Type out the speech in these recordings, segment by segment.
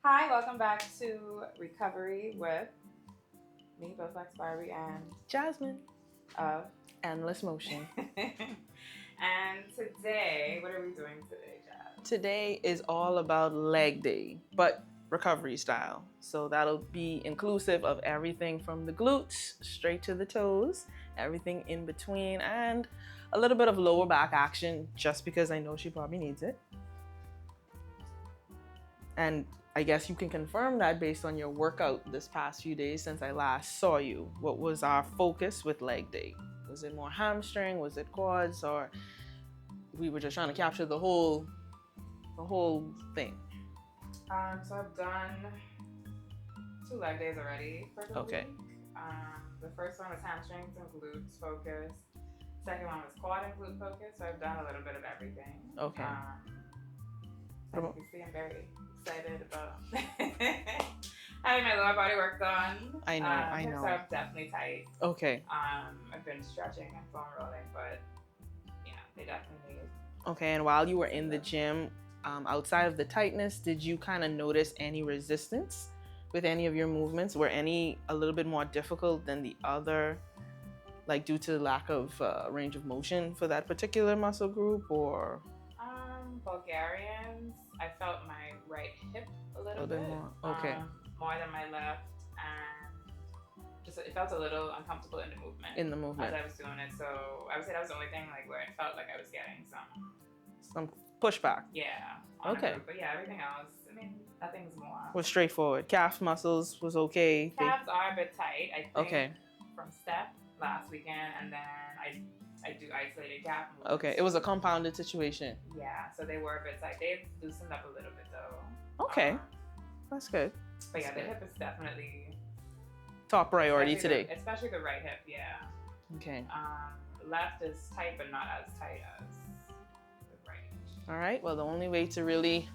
Hi, welcome back to Recovery with me, Bowflex Barbie, and Jasmine of Endless Motion. And today, what are we doing today, Jazz? Today is all about leg day, but recovery style. So that'll be inclusive of everything from the glutes straight to the toes, everything in between, and a little bit of lower back action just because I know she probably needs it. And I guess you can confirm that based on your workout this past few days since I last saw you. What was our focus with leg day? Was it more hamstring? Was it quads? Or we were just trying to capture the whole thing? So I've done 2 leg days already for the Okay. week. The first one was hamstrings and glutes focused. Second one was quad and glute focused. So I've done a little bit of everything. Okay. As you can see, I'm very excited about having my lower body work done. I know. Hips are definitely tight. Okay. I've been stretching and foam rolling, but yeah, they definitely need. Okay, and while you were in the gym, outside of the tightness, did you kind of notice any resistance with any of your movements? Were any a little bit more difficult than the other, like due to lack of range of motion for that particular muscle group, or? Bulgarians, I felt my right hip a little bit bit more. Okay. More than my left, and just it felt a little uncomfortable in the movement. As I was doing it. So I would say that was the only thing like where it felt like I was getting some pushback. Yeah. Okay. But yeah, everything else, I mean, nothing's more. Was straightforward. Calf muscles was okay. Calves are a bit tight, I think. Okay. From step last weekend, and then I do isolated calf moves. Okay, it was a compounded situation. Yeah, so they were a bit tight. They've loosened up a little bit though. Okay, that's good. But yeah, the hip is definitely top priority today. Especially the right hip, yeah. Okay. Left is tight, but not as tight as the right. All right, well, the only way to really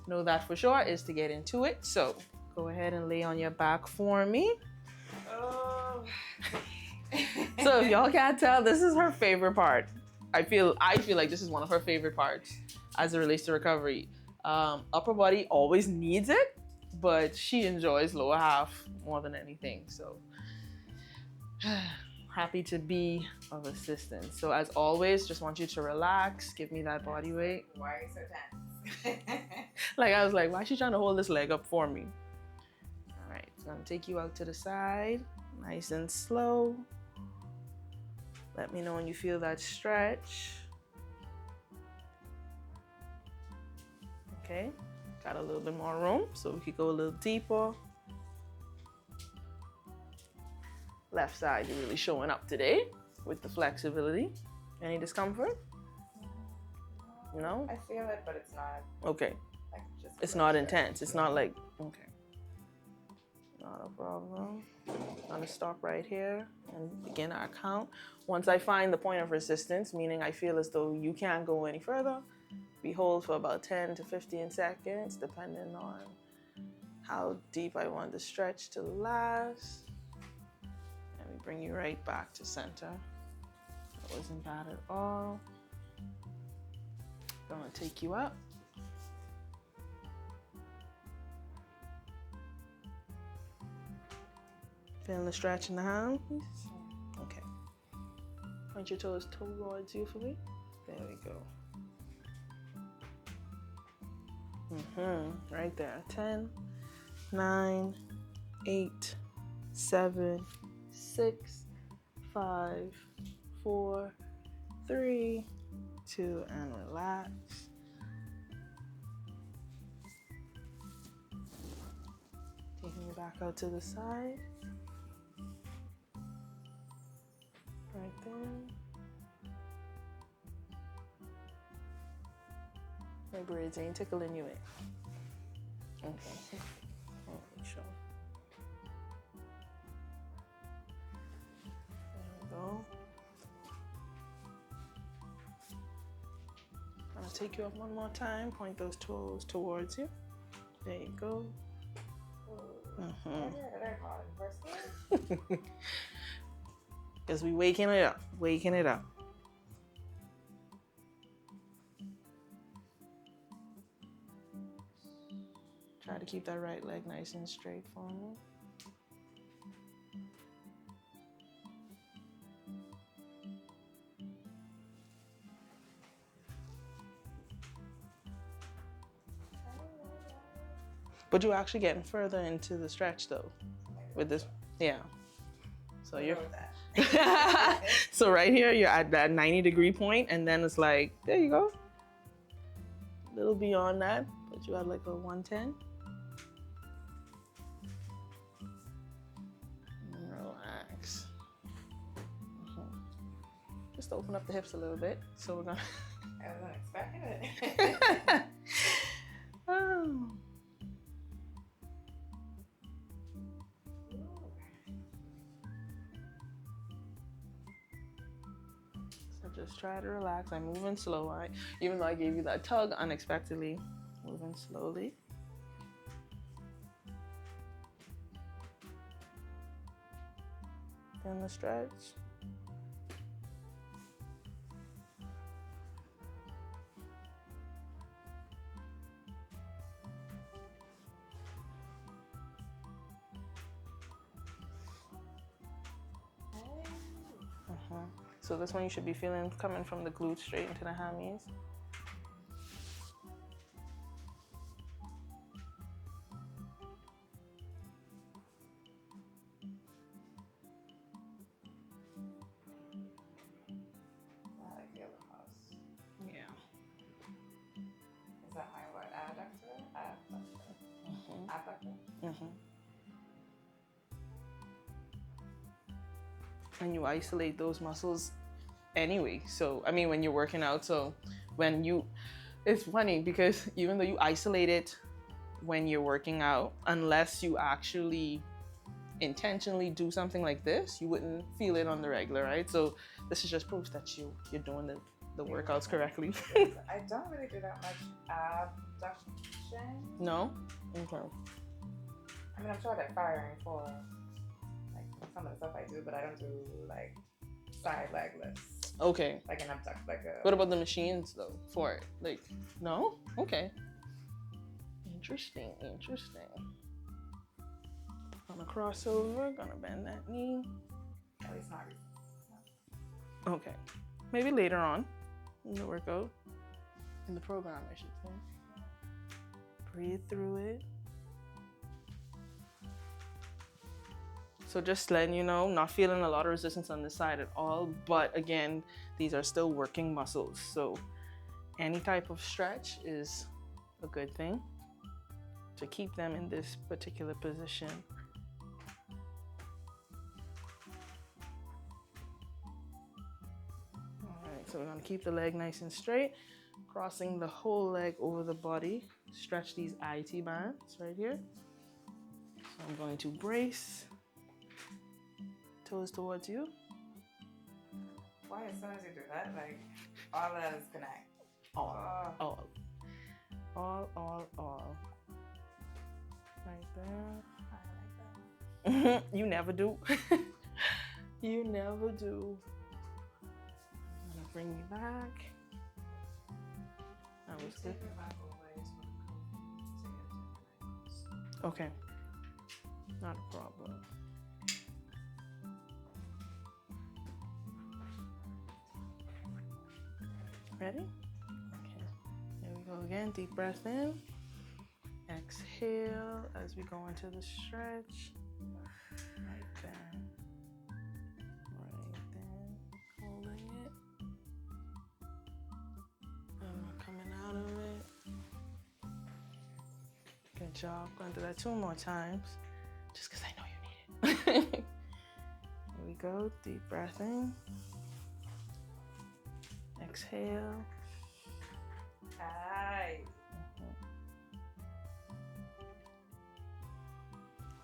know that for sure is to get into it. So go ahead and lay on your back for me. Oh. So if y'all can't tell, this is her favorite part. I feel like this is one of her favorite parts as it relates to recovery. Upper body always needs it, but she enjoys lower half more than anything. So happy to be of assistance. So as always, just want you to relax. Give me that body weight. Why are you so tense? Like I was like, why is she trying to hold this leg up for me? All right, so I'm gonna take you out to the side, nice and slow. Let me know when you feel that stretch. Okay, got a little bit more room, so we could go a little deeper. Left side, you're really showing up today with the flexibility. Any discomfort? No? I feel it, but it's not. Okay. Like just it's not intense. It's not like, okay. Not a problem. I'm gonna stop right here and begin our count. Once I find the point of resistance, meaning I feel as though you can't go any further, we hold for about 10 to 15 seconds, depending on how deep I want the stretch to last. And we bring you right back to center. That wasn't bad at all. Gonna take you up. Feeling the stretch in the hands? Okay. Point your toes towards you for me. There we go. Right there. 10, 9, 8, 7, 6, 5, 4, 3, 2, and relax. Taking you back out to the side. Right there. My braids ain't tickling you in. Okay. Sure. There we go. I'm gonna take you up one more time. Point those toes towards you. There you go. Because we waking it up. Try to keep that right leg nice and straight for me. But you're actually getting further into the stretch though, with this, yeah. So you're, so right here, you're at that 90-degree point, and then it's like, there you go. A little beyond that, but you have like a 110. Relax. Just open up the hips a little bit. So we're gonna. I wasn't expecting it. Oh. Just try to relax. I'm moving slow. Even though I gave you that tug unexpectedly, moving slowly. Then the stretch. So this one you should be feeling coming from the glutes straight into the hammies. I feel the most. Yeah. Is that my what? Adductor? Abductor? And you isolate those muscles anyway. So, I mean, when you're working out, so when you, it's funny because even though you isolate it when you're working out, unless you actually intentionally do something like this, you wouldn't feel it on the regular, right? So this is just proof that you're doing the workouts correctly. I don't really do that much abduction. No? Okay. I mean, I've tried like firing for like some of the stuff I do, but I don't do like side leg lifts. Okay. Like an abduct, like a. What about the machines though for it? Like, no? Okay. Interesting. Gonna cross over, gonna bend that knee. At least not. No. Okay. Maybe later on in the workout. In the program, I should say. Breathe through it. So just letting you know, not feeling a lot of resistance on this side at all, but again, these are still working muscles. So any type of stretch is a good thing to keep them in this particular position. All right, so we're gonna keep the leg nice and straight, crossing the whole leg over the body. Stretch these IT bands right here. So I'm going to brace. Toes towards you. Why as soon as you do that, like all that is connect. All. Right there. I like that. You never do. You never do. I'm gonna bring you back. That was good. Okay. Not a problem. Ready? Okay. Here we go again. Deep breath in. Exhale as we go into the stretch. Right there. Right there. Holding it. And we're coming out of it. Good job. Going to do that 2 more times. Just because I know you need it. Here we go. Deep breath in. Exhale. Aye.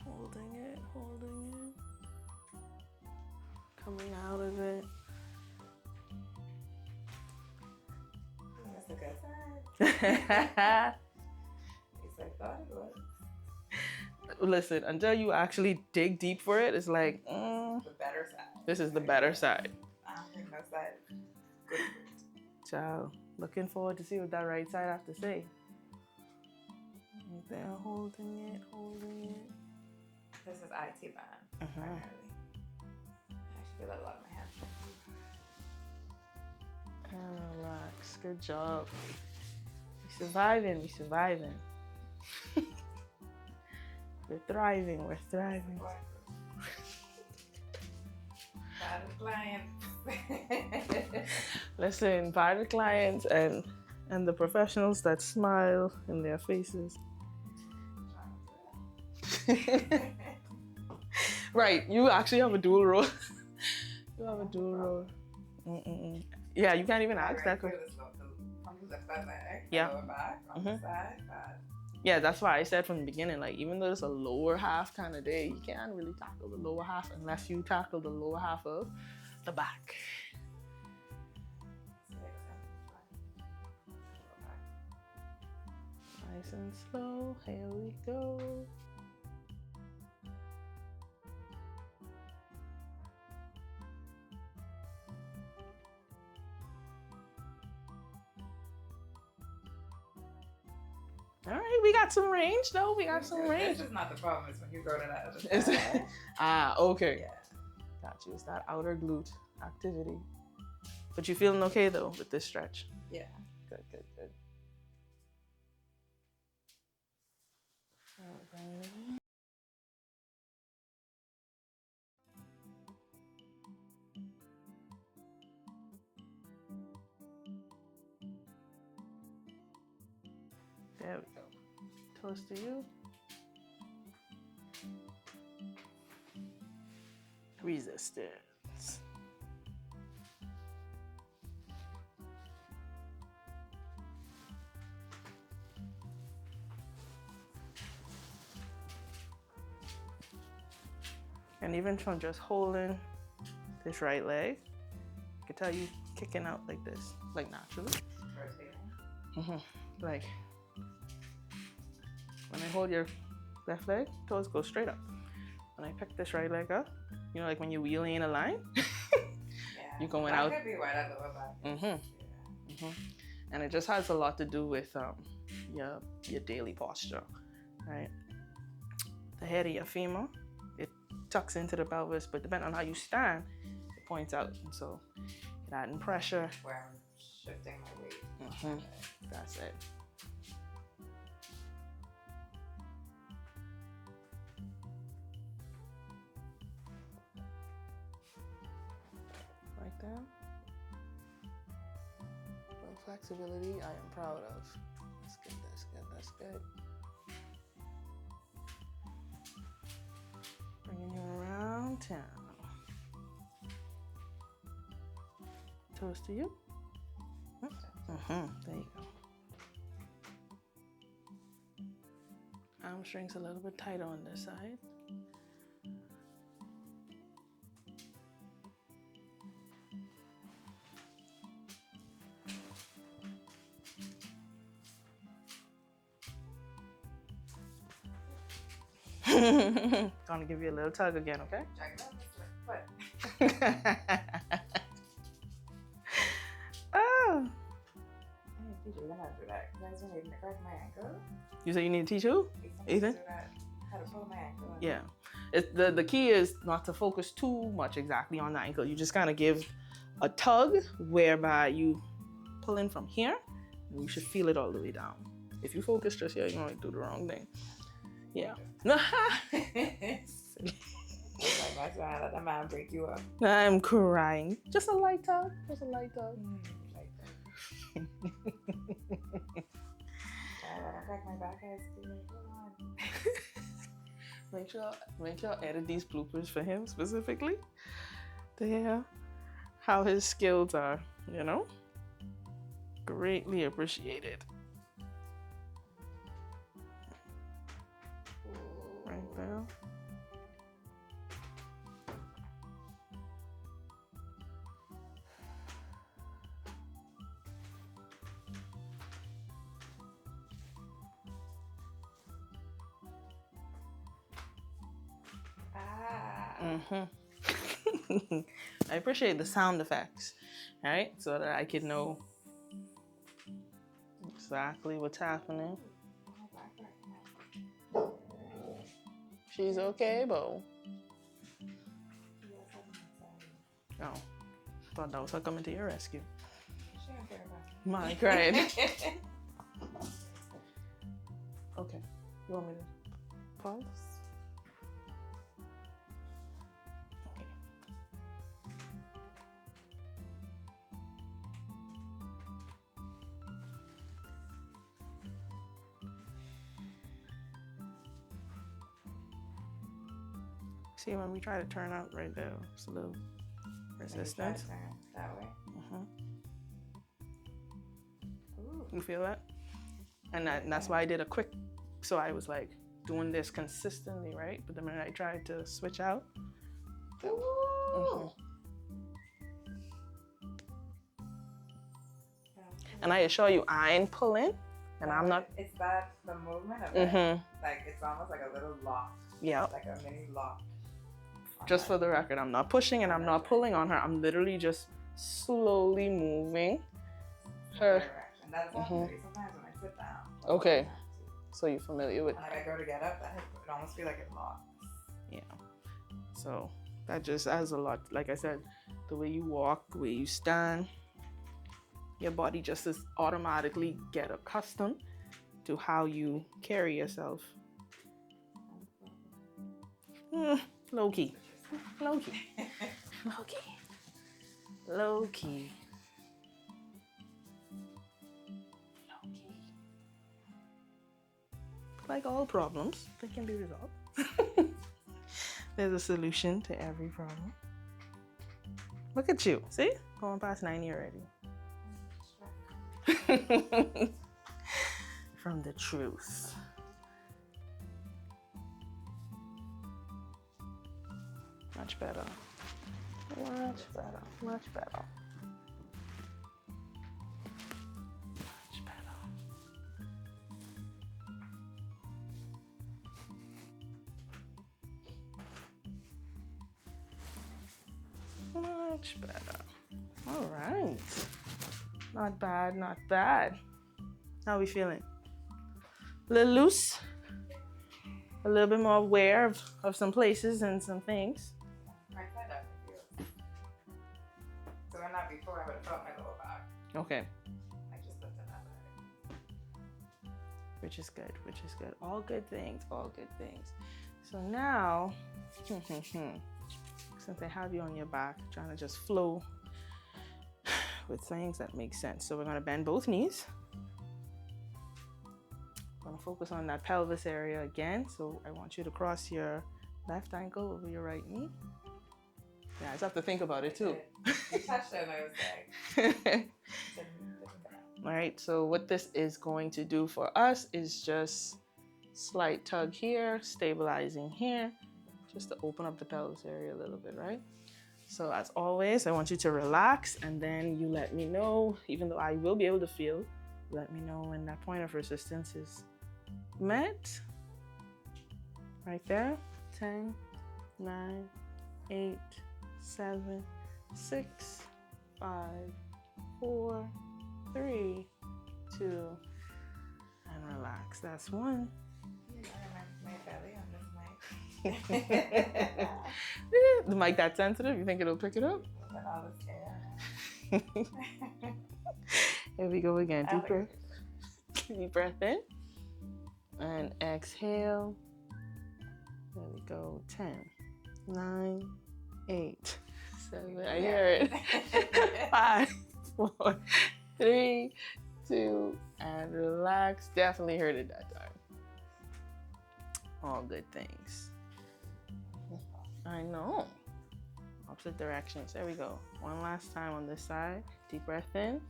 Holding it. Coming out of it. That's a good side. At least I thought it was. Listen, until you actually dig deep for it, it's like, The better side. This is the better side. I don't think that side is good. Ciao. Looking forward to see what that right side have to say. there, holding it. This is IT band, primarily. I should feel that a lot in my hand. And relax. Good job. We're surviving. We're thriving. Bad clients. Listen, bad clients and the professionals that smile in their faces. Right, you actually have a dual role. You have a dual role. Yeah, you can't even ask that question. Yeah. Yeah, that's why I said from the beginning, like, even though it's a lower half kind of day, you can't really tackle the lower half unless you tackle the lower half of the back. Nice and slow. Here we go. All right, we got some range though. This is not the problem. It's when you go to that other side. Okay. Yeah. Got you. It's that outer glute activity. But you feeling okay though with this stretch? Yeah. Good. Okay. There we go. Toes to you. Resistance. And even from just holding this right leg, I can tell you kicking out like this, like naturally. Like when I hold your left leg, toes go straight up. When I pick this right leg up, you know, like when you're wheeling in a line, you're going out. That could be why that lower back. And it just has a lot to do with your daily posture, right? The head of your femur, it tucks into the pelvis, but depending on how you stand, it points out. And so you're adding pressure. Where I'm shifting my weight. That's it. Right there. Little flexibility I am proud of. That's good. Bringing you around town. Toes to you. There you go. Hamstrings a little bit tighter on this side. Gonna give you a little tug again, okay? Oh. You're gonna do that. You guys need to crack my ankle. You say you need to teach who? Ethan? How to pull my ankle. Yeah. The key is not to focus too much exactly on the ankle. You just kind of give a tug whereby you pull in from here and you should feel it all the way down. If you focus just here, you're going to do the wrong thing. Yeah. Like I let that man break you up. I'm crying. Just a light tug. Just a light tug. I crack my back. Make sure edit these bloopers for him specifically to hear how his skills are, you know? Greatly appreciated. Right there. I appreciate the sound effects, right? So that I could know exactly what's happening. She's okay, Bo. Oh, thought that was her coming to your rescue. She don't care about me. My cried. Okay, you want me to pause? Okay. See, when we try to turn out right there, it's a little resistance. That way. Ooh. You feel that? And that's why I did a quick, so I was like doing this consistently, right? But the minute I tried to switch out. And I assure you, I ain't pulling, and I'm not. It's that the movement of it, like it's almost like a little lock. Yeah. Like a mini lock. Just for the record, I'm not pushing and I'm not pulling on her. I'm literally just slowly moving her. And that's sometimes when I sit down. Okay. So you're familiar with. When I go to get up, it almost feels like it locks. Yeah. So that just adds a lot. Like I said, the way you walk, the way you stand, your body just is automatically get accustomed to how you carry yourself. Low key. Low key. Low key. Low key. Low key. Like all problems, they can be resolved. There's a solution to every problem. Look at you. See? Going past 90 already. From the truth. Much better. Much better. Much better. Much better. Much better. All right. Not bad, not bad. How are we feeling? A little loose. A little bit more aware of some places and some things. Right side up. So when not before, I would have felt my lower back. Okay. I just lifted that back. Which is good, which is good. All good things, all good things. So now, since I have you on your back, trying to just flow with things that make sense. So we're gonna bend both knees. Gonna focus on that pelvis area again. So I want you to cross your left ankle over your right knee. Yeah, I just have to think about it too. You touched it and I was like, all right, so what this is going to do for us is just slight tug here, stabilizing here, just to open up the pelvis area a little bit, right? So as always, I want you to relax and then you let me know, even though I will be able to feel, let me know when that point of resistance is met. Right there. 10, 9, 8, 7, 6, 5, 4, 3, 2, and relax. That's 1. my belly on this mic. The mic that sensitive? You think it'll pick it up? With all this air. Here we go again. Deep breath. Deep breath in. And exhale. There we go. 10, 9, 8, 7. I hear it. 5, 4, 3, 2, and relax. Definitely heard it that time. All good things. I know. Opposite directions. There we go. One last time on this side. Deep breath in.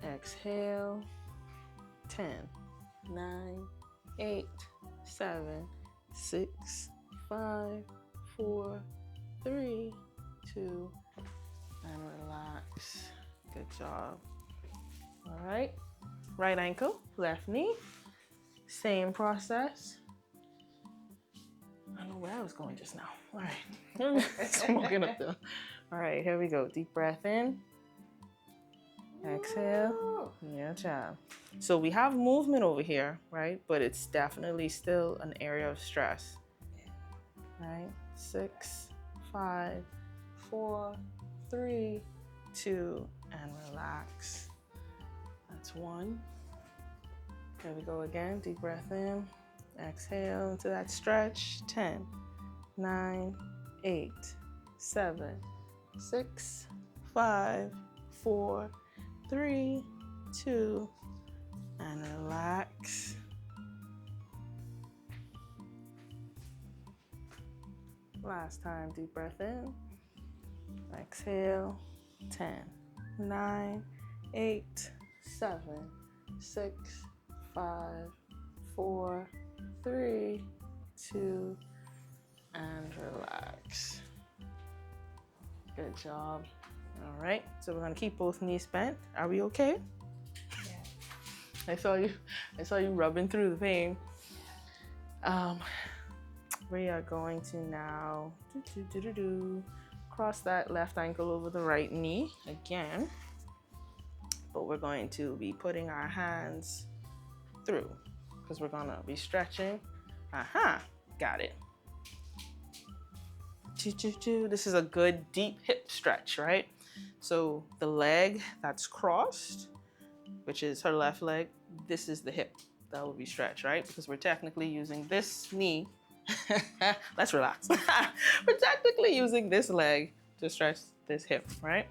Exhale. 10, 9, 8, 7, 6, 5, 4, 3, 2, and relax. Good job. All right. Right ankle, left knee. Same process. I don't know where I was going just now. All right. Smoking up there. All right, here we go. Deep breath in. Exhale. Yeah, child. So we have movement over here, right? But it's definitely still an area of stress. right? 6, 5, 4, 3, 2, and relax. That's 1. Here we go again. Deep breath in. Exhale into that stretch. 10, 9, 8, 7, 6, 5, 4, 3, 2, and relax. Last time, deep breath in. Exhale. 10, 9, 8, 7, 6, 5, 4, 3, 2, and relax. Good job. All right, so we're gonna keep both knees bent. Are we okay? Yeah. I saw you rubbing through the pain. We are going to now cross that left ankle over the right knee again, but we're going to be putting our hands through because we're gonna be stretching. Got it. This is a good deep hip stretch, right? So the leg that's crossed, which is her left leg, this is the hip that will be stretched, right? Because we're technically using this knee. Let's relax. We're technically using this leg to stretch this hip, right?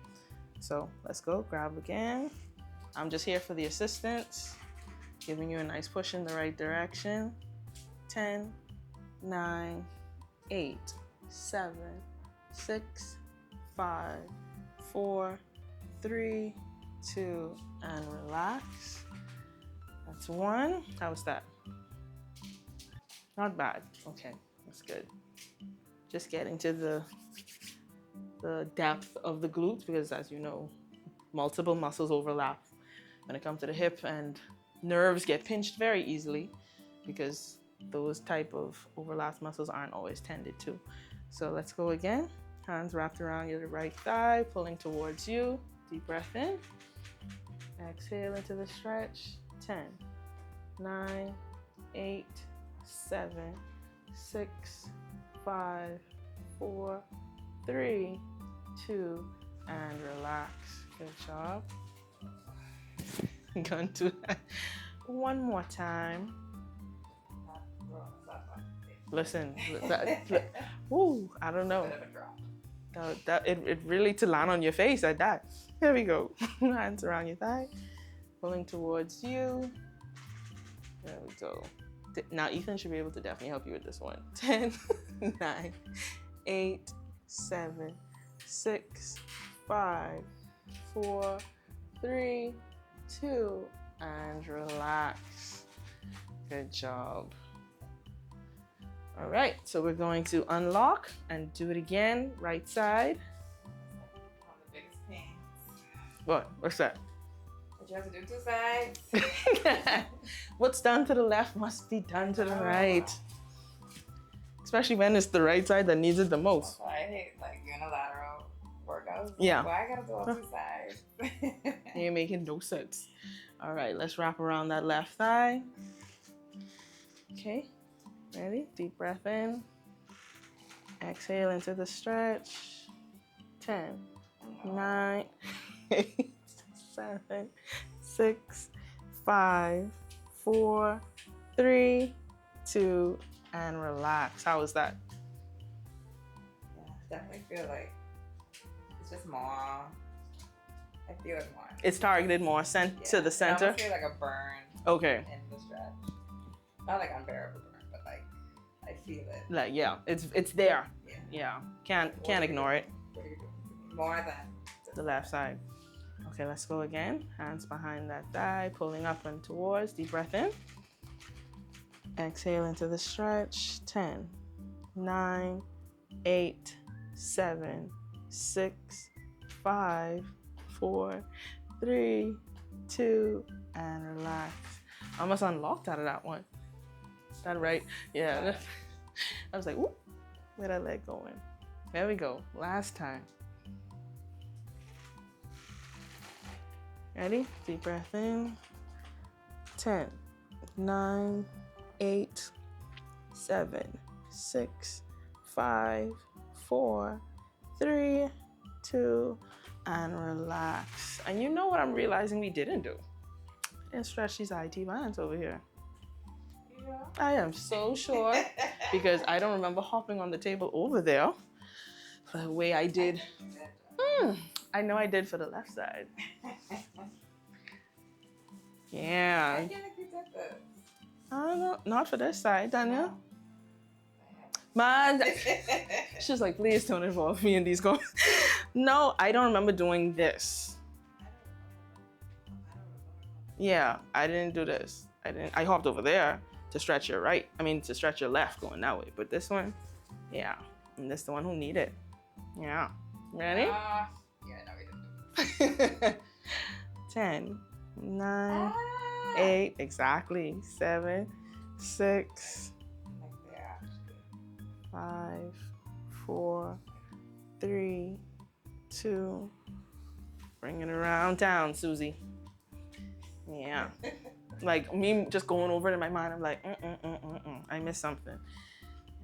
So let's go, grab again. I'm just here for the assistance, giving you a nice push in the right direction. 10, 9, 8, 7, 6, 5, 4, 3, 2, and relax. That's 1. How was that? Not bad. Okay, that's good. Just getting to the depth of the glutes because, as you know, multiple muscles overlap when it comes to the hip, and nerves get pinched very easily because those type of overlapped muscles aren't always tended to. So let's go again. Hands wrapped around your right thigh, pulling towards you. Deep breath in. Exhale into the stretch. 10, 9, 8, 7, 6, 5, 4, 3, 2, and relax. Good job. Going to one more time. Listen, I don't know. It really to land on your face like that. Here we go. Hands around your thigh, pulling towards you. There we go. Now Ethan should be able to definitely help you with this one. 10, 9, 8, 7, 6, 5, 4, 3, 2, and relax. Good job. All right, so we're going to unlock and do it again. Right side. One of the biggest pains. What? What's that? But you have to do 2 sides. What's done to the left must be done to the right. Especially when it's the right side that needs it the most. So I hate like unilateral workouts. Yeah. Why I gotta do all 2 sides? You're making no sense. All right, let's wrap around that left thigh. Okay, ready? Deep breath in. Exhale into the stretch. 10, 9, 8, 7, 6, 5, 4, 3, 2, and relax. How was that? Yeah, definitely feel like it's just more. I feel it more. It's targeted more to the center. I feel like a burn. Okay. In the stretch. Not like unbearable burn, but like I feel it. Like it's there. Yeah. Can't ignore it. What are you doing? More than the left side. Okay, let's go again. Hands behind that thigh, pulling up and towards. Deep breath in. Exhale into the stretch. 10, 9, 8, 7, 6, 5, 4, 3, 2, and relax. I almost unlocked out of that one. Is that right? Yeah. I was like, whoop, where that leg going? There we go. Last time. Ready? Deep breath in. 10, 9, 8, 7, 6, 5, 4, 3, 2, and relax. And you know what I'm realizing we didn't do? And stretch these IT bands over here. Yeah. I am so sure because I don't remember hopping on the table over there the way I did. I know I did for the left side. Yeah. I feel like you did this. I don't know, not for this side, Daniel. No. Man, she's like, please don't involve me in these goals. No, I don't remember doing this. Yeah, I didn't do this. I hopped over there to stretch your right. I mean, to stretch your left going that way. But this one, yeah. And this is the one who need it. Yeah. Ready? Yeah, no, we didn't do it. 10, 9, 8, exactly. 7, 6, 5, 4, 3, 2. Bring it around town, Susie. Yeah. Like me just going over it in my mind, I'm like, I missed something.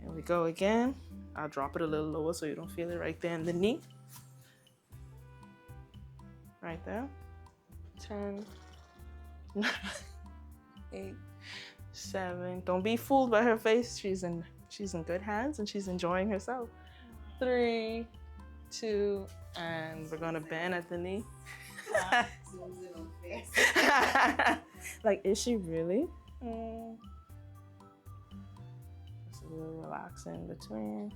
Here we go again. I'll drop it a little lower so you don't feel it right there in the knee. Right there. 10, 9, 8, 7. Don't be fooled by her face. She's in good hands and she's enjoying herself. 3, 2, and we're gonna bend at the knee. Like, is she really? Just a little relax in between.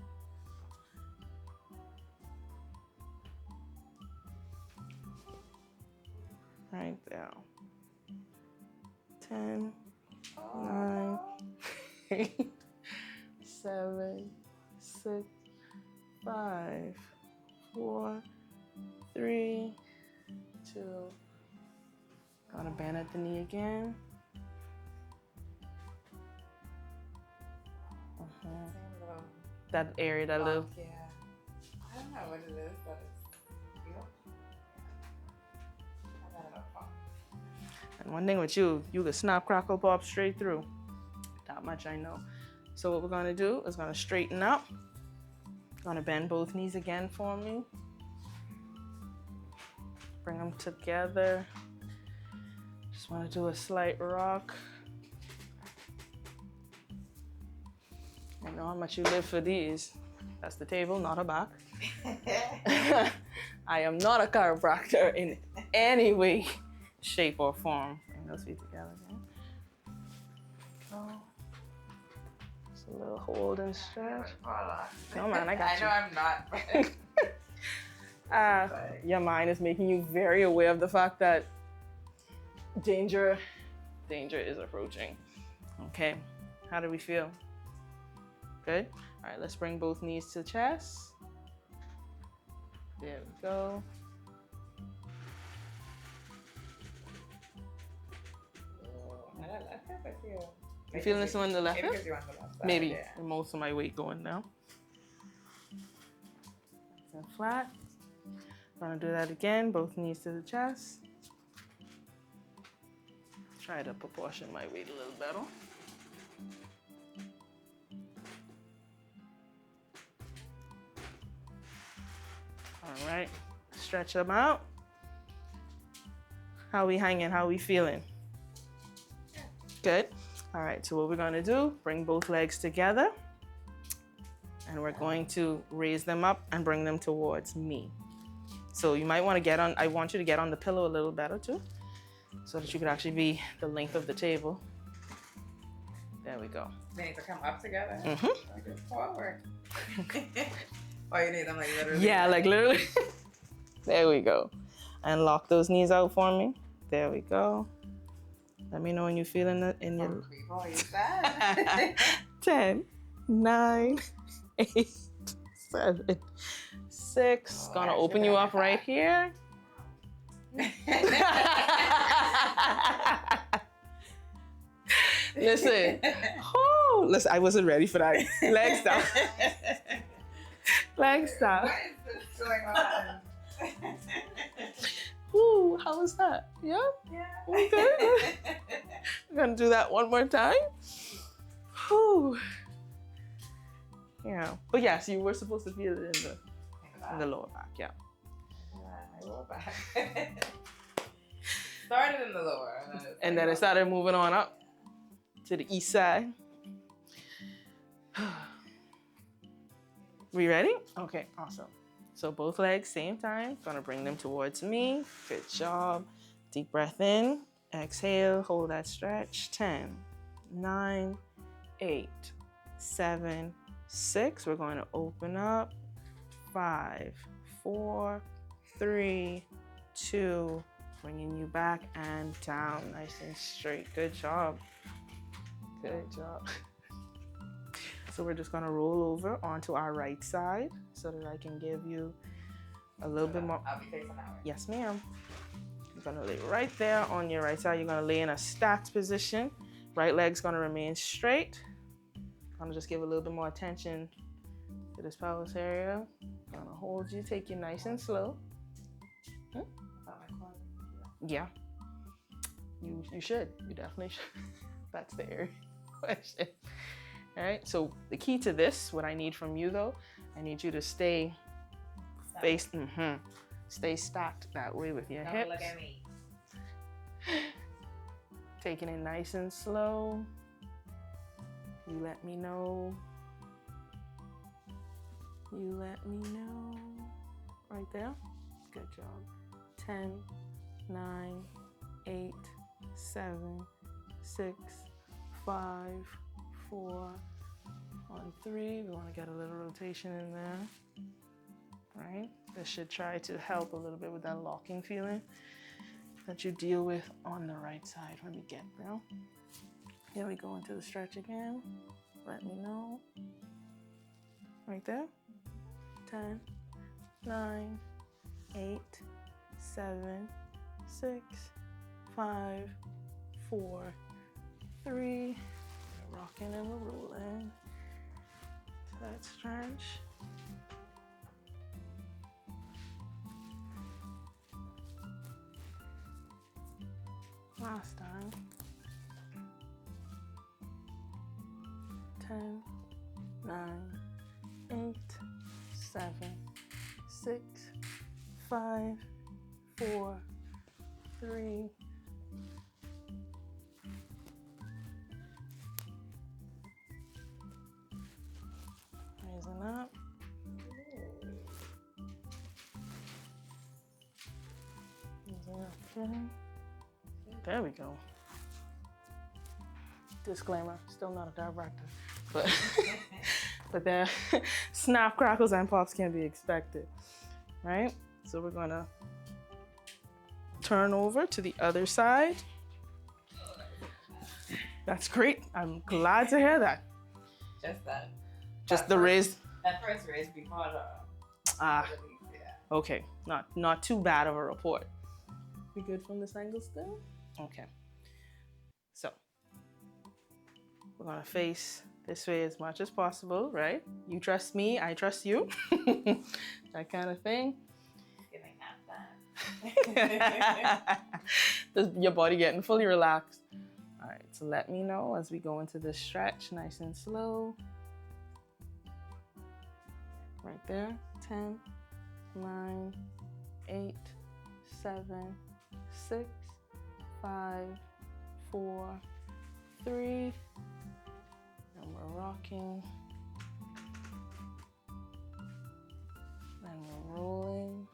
Right there. 10, 9, 8, 7, 6, 5, 4, 3, 2. Gonna bend at the knee again. That area, that little. Yeah. I don't know what it is, but it's real. And one thing with you can snap, crackle, pop straight through. That much I know. So what we're gonna do is gonna straighten up. Gonna bend both knees again for me. Bring them together. Just wanna do a slight rock. I know how much you live for these. That's the table, not a back. I am not a chiropractor in any way, shape, or form. Bring those feet together again. Go. Just a little hold and stretch. No, man, I got you. I know I'm not. Your mind is making you very aware of the fact that danger is approaching. Okay, how do we feel? Good. All right, let's bring both knees to the chest. There we go. You feeling this one in the left hip? Maybe. Yeah. Most of my weight going now. And flat. I'm gonna do that again. Both knees to the chest. Try to proportion my weight a little better. All right, stretch them out. How we hanging? How we feeling? Good. All right, so what we're gonna do, bring both legs together and we're going to raise them up and bring them towards me. So you might wanna I want you to get on the pillow a little better too, so that you could actually be the length of the table. There we go. They need to come up together? Mm-hmm. Like it's forward. Oh, you need them like literally? Yeah, like literally. There we go. And lock those knees out for me. There we go. Let me know when you're feeling it in your... 10, 9, 8, 7, 6. Oh, gonna open you up right here. Listen. Oh, listen, I wasn't ready for that. Legs down. Legs down. What is this going on? Ooh, how was that? Yeah? Yeah. Okay. We're gonna do that one more time. Whew. Yeah. But yes, you were supposed to feel it in the lower back. Yeah. My lower back. Started in the lower. And then it started moving on up to the east side. We ready? Okay, awesome. So both legs, same time. Gonna bring them towards me. Good job. Deep breath in. Exhale, hold that stretch. 10, 9, 8, 7, 6. We're going to open up. 5, 4, 3, 2. Bringing you back and down, nice and straight. Good job. Good job. So we're just gonna roll over onto our right side so that I can give you a little bit more. I'll be facing that way. Yes, ma'am. You're gonna lay right there on your right side. You're gonna lay in a stacked position. Right leg's gonna remain straight. I'm gonna just give a little bit more attention to this pelvis area. I'm gonna hold you, take you nice and slow. Yeah, you should. You definitely should. That's the area question. All right, so the key to this, what I need from you though, I need you to stay faced, stay stacked that way with your hips. Don't look at me. Taking it nice and slow. You let me know. You let me know. Right there. Good job. 10, 9, 8, 7, 6, 5, 4, 1, 3. We want to get a little rotation in there. Right? This should try to help a little bit with that locking feeling that you deal with on the right side when we get there. Here we go into the stretch again. Let me know. Right there. 10, 9, 8, 7, 6, 5, 4, 3. We're rocking and we're rolling. To that stretch. Last time. 10, 9, 8, 7, 6, 5, 4, 3. Raising up. Raising up again. There we go. Disclaimer, still not a director, but there, snap, crackles, and pops can be expected, right? So we're gonna turn over to the other side. That's great. I'm glad to hear that. Just that. Just the raise. That first raise before the. Yeah. Okay. Not too bad of a report. We good from this angle still? Okay. So we're gonna face this way as much as possible, right? You trust me, I trust you. That kind of thing. Your body getting fully relaxed. All right, so let me know as we go into this stretch, nice and slow. Right there. 10, 9, 8, 7, 6, 5, 4, 3. And we're rocking. And we're rolling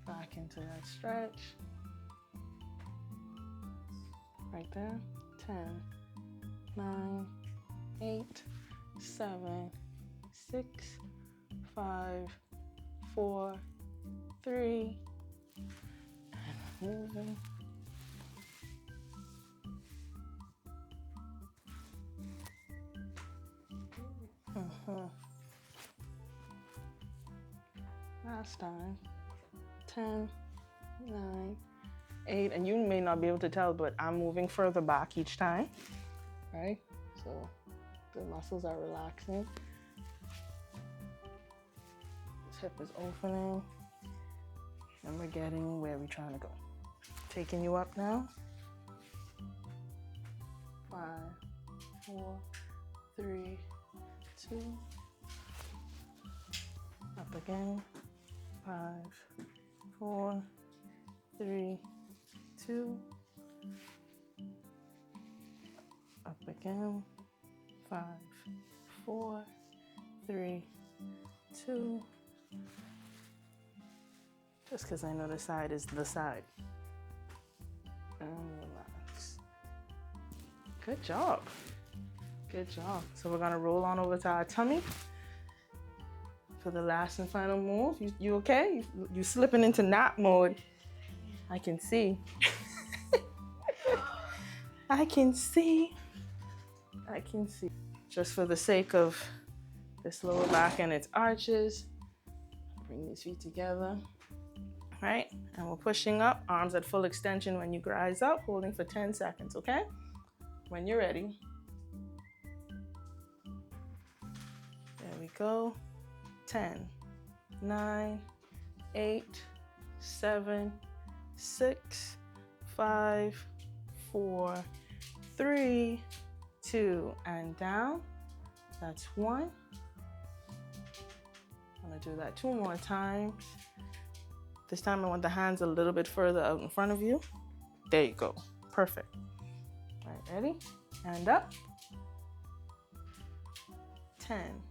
back into that stretch. Right there. 10, 9, 8, 7, 6, 5, 4, 3. And moving. Last time. 10, 9, 8, and you may not be able to tell, but I'm moving further back each time, right? So the muscles are relaxing. This hip is opening, and we're getting where we're trying to go. Taking you up now. 5, 4, 3, 2, again. 5, 4, 3, 2. Up again. 5, 4, 3, 2. Just because I know the side is the side. And relax. Good job. Good job. So we're gonna roll on over to our tummy for the last and final move. You okay? You slipping into nap mode. I can see. I can see. I can see. Just for the sake of this lower back and its arches, bring these feet together. Right? And we're pushing up, arms at full extension when you rise up, holding for 10 seconds, okay? When you're ready. There we go. 10, 9, 8, 7, 6, 5, 4, 3, 2, and down. That's 1. I'm gonna do that 2 more times. This time I want the hands a little bit further out in front of you. There you go. Perfect. All right, ready? And up. 10,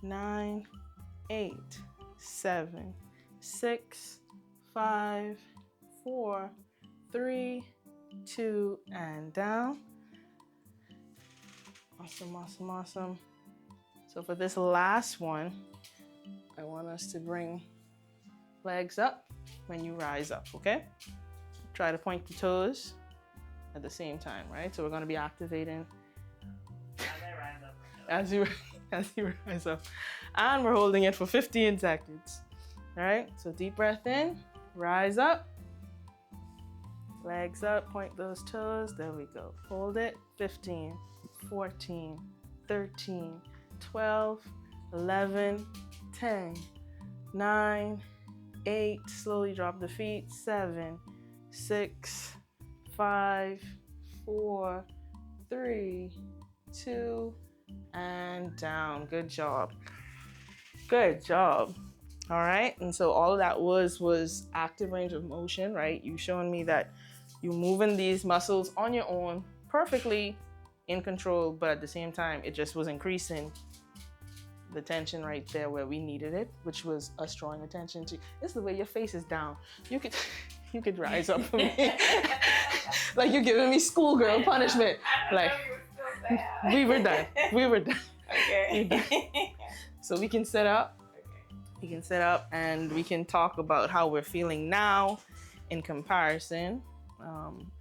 9, 8, 7, 6, 5, 4, 3, 2, and down. Awesome, awesome, awesome. So for this last one, I want us to bring legs up when you rise up, okay? Try to point the toes at the same time, right? So we're gonna be activating as you rise up. And we're holding it for 15 seconds. All right, so deep breath in, rise up, legs up, point those toes, there we go. Hold it, 15, 14, 13, 12, 11, 10, 9, 8, slowly drop the feet, 7, 6, 5, 4, 3, 2, and down. Good job. Good job. All right, and so all of that was active range of motion, right? You showing me that you're moving these muscles on your own, perfectly in control, but at the same time, it just was increasing the tension right there where we needed it, which was us drawing attention to. It's the way your face is down. You could rise up for me. Like you're giving me schoolgirl punishment. Like we were done. Okay. So we can sit up. We can sit up and we can talk about how we're feeling now in comparison.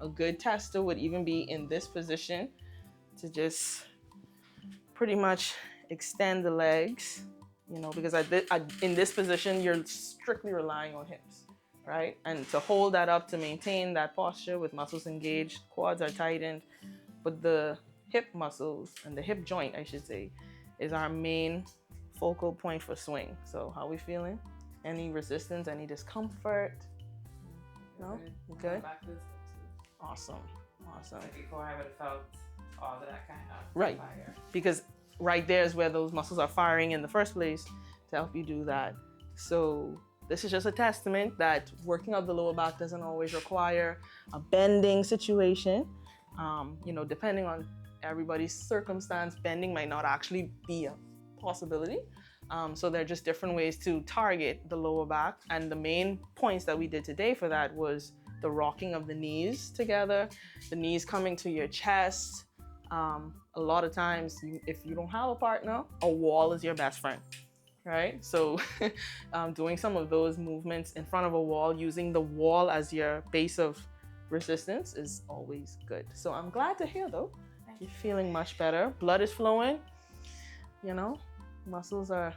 A good tester would even be in this position to just pretty much extend the legs, you know, because in this position, you're strictly relying on hips, right? And to hold that up, to maintain that posture with muscles engaged, quads are tightened, but the hip muscles and the hip joint, I should say, is our main focal point for swing. So how are we feeling? Any resistance, any discomfort? No? Good? Awesome. Like before I would have felt all of that kind of right fire. Because right there is where those muscles are firing in the first place to help you do that. So this is just a testament that working out the lower back doesn't always require a bending situation. You know, depending on everybody's circumstance, bending might not actually be a possibility. So there are just different ways to target the lower back. And the main points that we did today for that was the rocking of the knees together, the knees coming to your chest. A lot of times, if you don't have a partner, a wall is your best friend, right? So doing some of those movements in front of a wall, using the wall as your base of resistance is always good. So I'm glad to hear though, you're feeling much better. Blood is flowing, you know, muscles are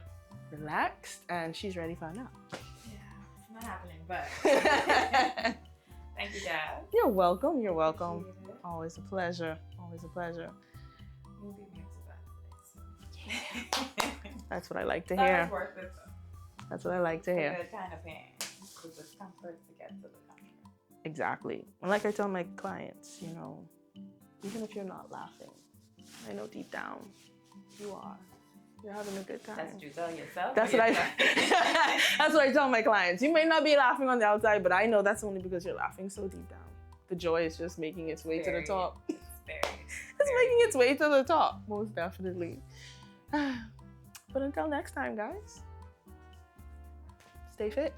relaxed, and she's ready for a nap. Yeah, it's not happening, but thank you, Dad. You're welcome. You're welcome. Always a pleasure. Always a pleasure. You'll be me to that today. That's what I like to hear. Worth it, though. That's what I like to hear. Good kind of pain. The discomfort to get to the comfort. Exactly. And like I tell my clients, you know, even if you're not laughing, I know deep down you are. You're having a good time. That's what you tell yourself. That's what that's what I tell my clients. You may not be laughing on the outside, but I know that's only because you're laughing so deep down. The joy is just making its way to the top. It's making its way to the top, most definitely. But until next time, guys, stay fit.